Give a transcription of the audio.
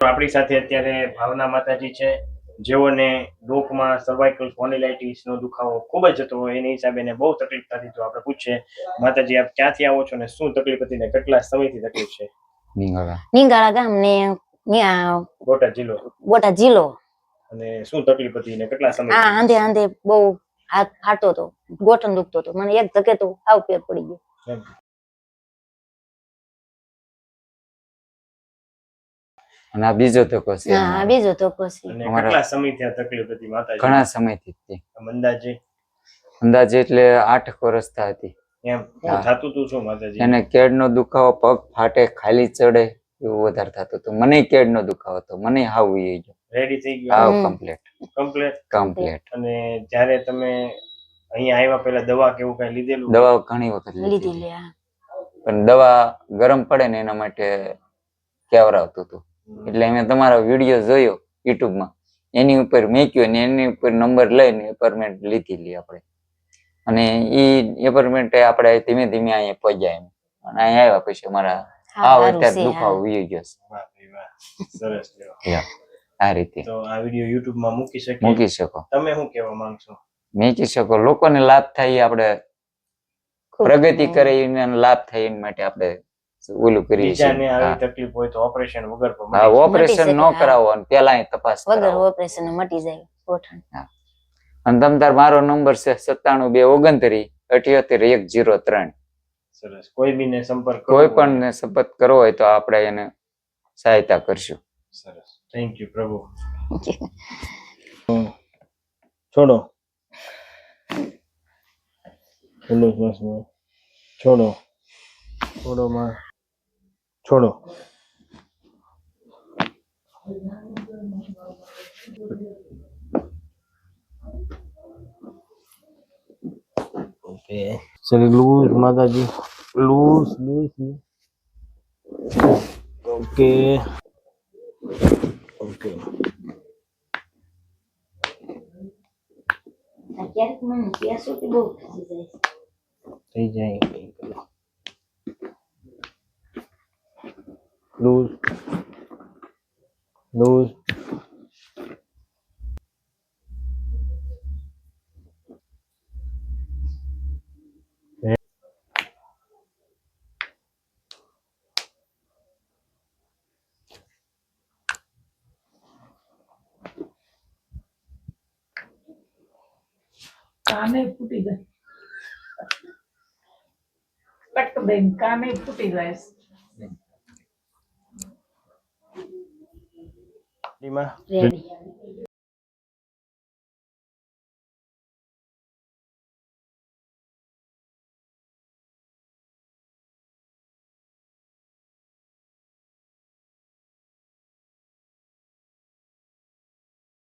આપણી સાથે અત્યારે ભાવના માતાજી છે, જેઓને ડોકમાં સર્વાઇકલ સ્પોન્ડિલાઇટિસનો દુખાવો ખૂબ જ હતો. એની હિસાબે એને બહુ તકલીફ થતી. તો આપણે પૂછીએ, માતાજી આપ ક્યાંથી આવો છો ને શું તકલીફ હતી ને કેટલા સમયથી તકલીફ છે? નીંગાળા ગામ ને બોટાદ જિલ્લો. અને શું તકલીફ હતી ને કેટલા સમય? આંધે આંધે બહુ હાથ ફાટતો હતો, ગોઠણ દુખતો હતો. મને એક ધકે તો આવ પેર પડી ગયો. અને આ બીજો ધક્કો છે. હા, બીજો ધક્કો છે. અને કેટલા સમયથી આ તકલીફ હતી માતાજી? ઘણા સમયથી હતી. અંદાજે એટલે 8 વર્ષ હતી. એમ શું થાતું હતું? શું માતાજી એને કેડનો દુખાવો, પગ ફાટે, ખાલી ચડે એવું વધારે થતું હતું. મને કેડનો દુખાવો હતો, મને હાવ એ ગયો. રેડી થઈ ગયો? હાવ કમ્પ્લીટ. અને જ્યારે તમે અહીંયા આવ્યા પહેલા દવા કેવું કઈ લીધેલું? દવા ઘણી વખત લીધી, પણ દવા ગરમ પડે ને એના માટે કેવરાવતું હતું. એટલે મેં તમારો વિડીયો જોયો YouTube માં, એની ઉપર મેક્યો ને એની ઉપર નંબર લઈને એપોઇન્ટમેન્ટ લીધી આપણે. અને એ એપોઇન્ટમેન્ટ આપણે ધીમે ધીમે અહીંયા પહોંચ્યા એમ. અને અહીંયા આવ્યા પછી અમારા અત્યારે દુખાવો વી ગયો છે. સરસ. આ રીતે તો આ વિડીયો YouTube માં મૂકી શકો. તમે શું કહેવા માંગશો? મૂકી શકો, લોકોને લાભ થાય, આપણે પ્રગતિ કરે એને લાભ થાય એના માટે આપણે ઓલું કરીએ છીએ. બીજાને આવી તકલીફ હોય તો ઓપરેશન વગર પણ ઓપરેશન ન કરાવો અને પેલા તપાસ વગર ઓપરેશન મટી જાય ગોઠણ. અને તમ તાર મારો નંબર છે 9729288103. સરસ. કોઈ પણ સંપર્ક કરવો હોય તો આપણે એને સહાયતા કરશું. સરસ. થેન્ક યુ પ્રભુ. છોડો છોડોમાં છોડો. ઓકે. ચલો લૂઝ માતાજી, લૂઝ. ઓકે. ક્યારેક મને પ્યાસો કે બહુ થઈ જાય. લૂઝ. કાને ફૂટી જાય, કટ દઈને કાને ફૂટી જાય. રેડી.